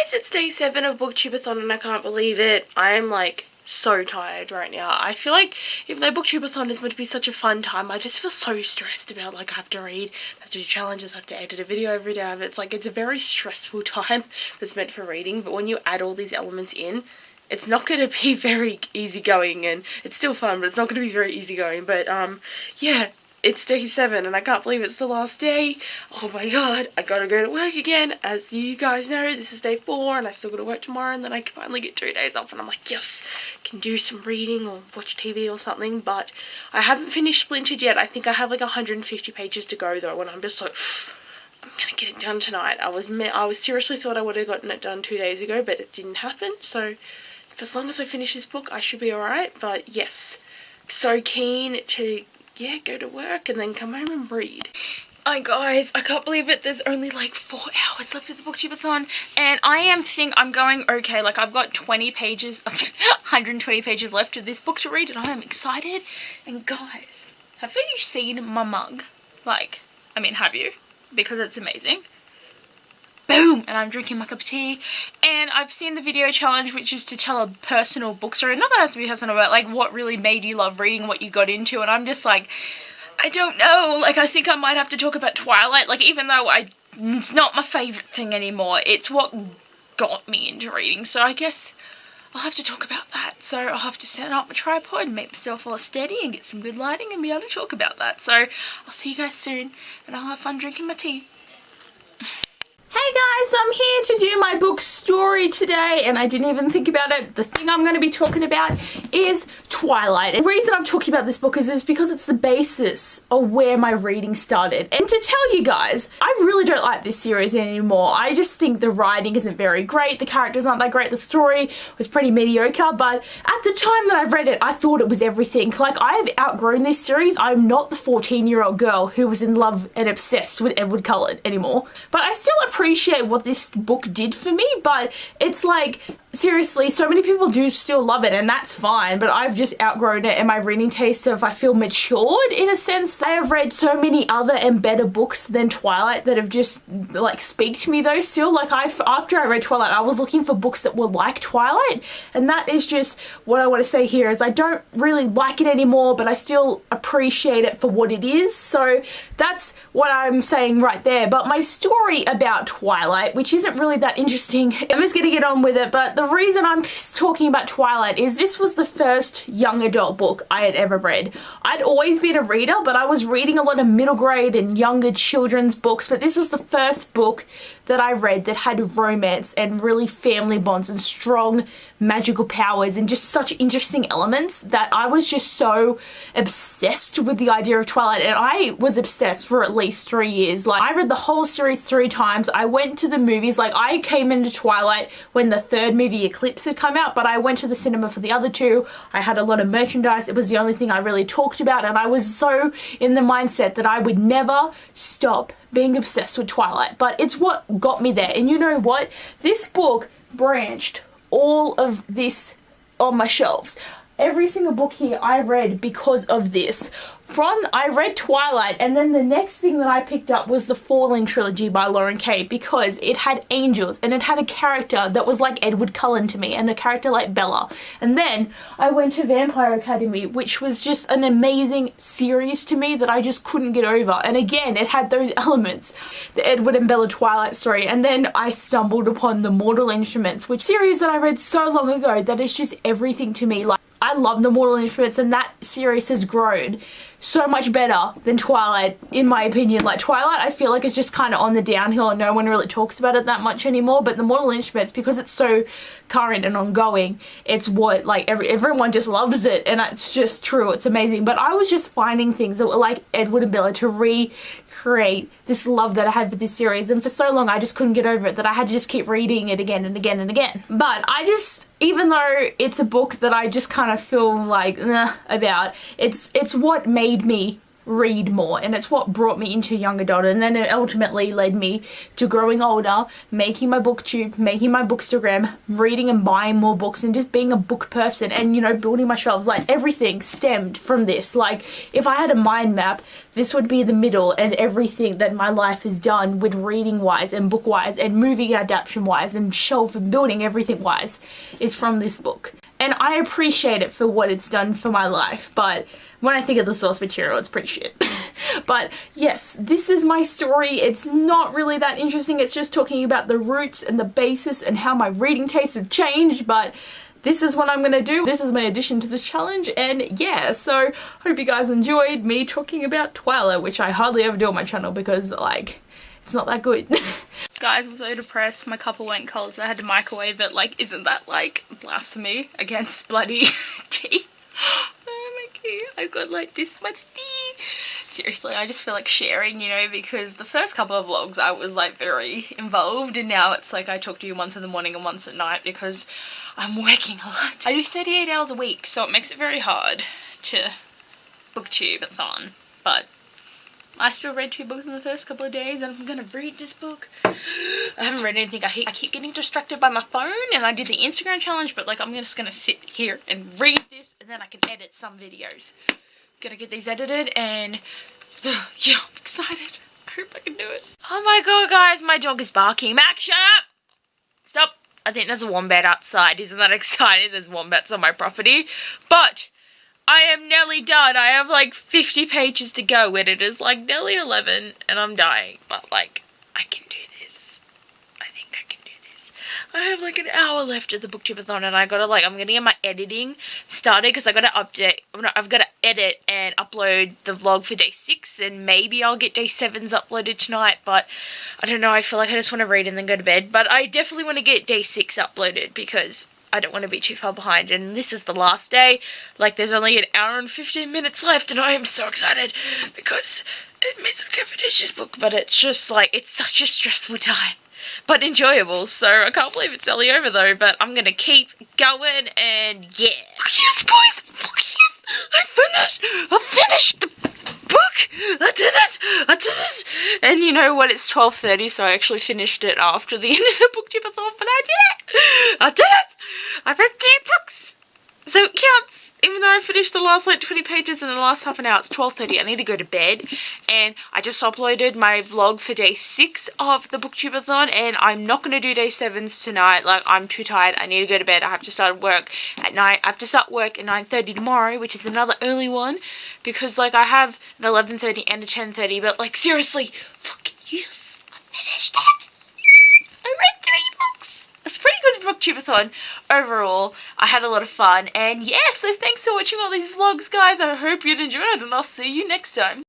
guys, it's day 7 of BookTubeAthon and I can't believe it. I am like so tired right now. I feel like even though BookTubeAthon is meant to be such a fun time, I just feel so stressed about like I have to read, I have to do challenges, I have to edit a video every day. It's like it's a very stressful time that's meant for reading, but when you add all these elements in, it's not going to be very easygoing, and it's still fun, but it's not going to be very easygoing. But yeah, it's day 7 and I can't believe it's the last day. Oh my god, I gotta go to work again. As you guys know, this is day 4 and I still gotta work tomorrow, and then I can finally get 2 days off and I'm like, yes, can do some reading or watch TV or something. But I haven't finished Splintered yet. I think I have like 150 pages to go though, and I'm just like, I'm gonna get it done tonight. I was seriously thought I would have gotten it done 2 days ago, but it didn't happen. So as long as I finish this book, I should be alright. But yes, so keen to go to work and then come home and read. Hi guys, I can't believe it. There's only like 4 hours left of the BookTubeAthon and I think I'm going okay. Like I've got 20 pages, 120 pages left of this book to read and I am excited. And guys, have you seen my mug? Like, I mean, have you? Because it's amazing. Boom! And I'm drinking my cup of tea. And I've seen the video challenge, which is to tell a personal book story. Not that it has to be personal, but like what really made you love reading, what you got into. And I'm just like, I don't know. Like, I think I might have to talk about Twilight. Like, even though it's not my favourite thing anymore, it's what got me into reading. So I guess I'll have to talk about that. So I'll have to set up my tripod and make myself all steady and get some good lighting and be able to talk about that. So I'll see you guys soon and I'll have fun drinking my tea. Hey guys, I'm here to do my book story today and I didn't even think about it. The thing I'm going to be talking about is Twilight. And the reason I'm talking about this book is because it's the basis of where my reading started. And to tell you guys, I really don't like this series anymore. I just think the writing isn't very great, the characters aren't that great, the story was pretty mediocre, but at the time that I read it, I thought it was everything. Like, I've outgrown this series. I'm not the 14-year-old girl who was in love and obsessed with Edward Cullen anymore. But I still appreciate what this book did for me, but it's like, seriously, so many people do still love it and that's fine, but I've just outgrown it and my reading taste have, I feel, matured in a sense. I have read so many other and better books than Twilight that have just like speak to me though still. Like after I read Twilight, I was looking for books that were like Twilight, and that is just what I want to say here is I don't really like it anymore, but I still appreciate it for what it is. So that's what I'm saying right there. But my story about Twilight, which isn't really that interesting, I'm just gonna get on with it, but the reason I'm talking about Twilight is this was the first young adult book I had ever read. I'd always been a reader, but I was reading a lot of middle grade and younger children's books, but this was the first book that I read that had romance and really family bonds and strong magical powers and just such interesting elements that I was just so obsessed with the idea of Twilight. And I was obsessed for at least 3 years. Like, I read the whole series 3 times. I went to the movies. Like, I came into Twilight when the 3rd movie Eclipse had come out, but I went to the cinema for the other 2. I had a lot of merchandise. It was the only thing I really talked about, and I was so in the mindset that I would never stop being obsessed with Twilight. But it's what got me there. And you know what? This book branched all of this on my shelves. Every single book here I read because of this. I read Twilight, and then the next thing that I picked up was the Fallen trilogy by Lauren Kay, because it had angels and it had a character that was like Edward Cullen to me and a character like Bella. And then I went to Vampire Academy, which was just an amazing series to me that I just couldn't get over. And again, it had those elements, the Edward and Bella Twilight story. And then I stumbled upon the Mortal Instruments, which series that I read so long ago that is just everything to me. Like, I love the Mortal Instruments, and that series has grown so much better than Twilight, in my opinion. Like, Twilight, I feel like it's just kind of on the downhill and no one really talks about it that much anymore, but the Mortal Instruments, because it's so current and ongoing, it's what, like, everyone just loves it, and it's just true, it's amazing. But I was just finding things that were like Edward and Bella to recreate this love that I had for this series, and for so long I just couldn't get over it that I had to just keep reading it again and again and again. But I just, even though it's a book that I just kind of feel like about, it's what made me read more, and it's what brought me into young adult, and then it ultimately led me to growing older, making my booktube, making my bookstagram, reading and buying more books, and just being a book person, and you know, building my shelves. Like everything stemmed from this. Like if I had a mind map, this would be the middle, and everything that my life has done with reading wise and book wise and movie adaptation wise and shelf and building everything wise is from this book. And I appreciate it for what it's done for my life, but when I think of the source material, it's pretty shit. But yes, this is my story. It's not really that interesting. It's just talking about the roots and the basis and how my reading tastes have changed, but this is what I'm gonna do. This is my addition to this challenge, and yeah, so hope you guys enjoyed me talking about Twilight, which I hardly ever do on my channel because, like, it's not that good. Guys, I'm so depressed. My cuppa went cold, so I had to microwave it. Like, isn't that, like, blasphemy against bloody tea? Oh my god, I've got, like, this much tea. Seriously, I just feel like sharing, you know, because the first couple of vlogs I was, like, very involved, and now it's like I talk to you once in the morning and once at night because I'm working a lot. I do 38 hours a week, so it makes it very hard to BookTubeAthon, but I still read 2 books in the first couple of days, and I'm gonna read this book. I haven't read anything. I keep getting distracted by my phone, and I did the Instagram challenge, but like I'm just gonna sit here and read this, and then I can edit some videos. Gonna get these edited, and yeah, I'm excited. I hope I can do it. Oh my god, guys, my dog is barking. Max, shut up! Stop. I think there's a wombat outside. Isn't that exciting? There's wombats on my property. But I am nearly done. I have like 50 pages to go, and it is like nearly 11, and I'm dying. But like, I can do this. I think I can do this. I have like an hour left of the BookTubeAthon, and I gotta like, I'm gonna get my editing started because I gotta update. I've gotta edit and upload the vlog for day 6, and maybe I'll get day 7's uploaded tonight. But I don't know. I feel like I just want to read and then go to bed. But I definitely want to get day 6 uploaded because I don't want to be too far behind, and this is the last day. Like, there's only an hour and 15 minutes left, and I am so excited because it means I can finish this book, but it's just like, it's such a stressful time, but enjoyable. So I can't believe it's nearly over though, but I'm gonna keep going, and yeah. Yes, guys, fuck yes, I finished the book. I did it. And you know what, it's 12:30, so I actually finished it after the end of the BookTubeAthon, but I did it. I read 2 books, so it counts. Even though I finished the last like 20 pages in the last half an hour, it's 12:30. I need to go to bed, and I just uploaded my vlog for day 6 of the BookTubeAthon, and I'm not going to do day 7's tonight. Like, I'm too tired. I need to go to bed. I have to start work at night. I have to start work at 9:30 tomorrow, which is another early one, because like I have an 11:30 and a 10:30, but like seriously, fuck yes, I finished it. I read 3 books. It's pretty good BookTubeAthon overall. I had a lot of fun, and yeah, so thanks for watching all these vlogs, guys. I hope you'd enjoyed, and I'll see you next time.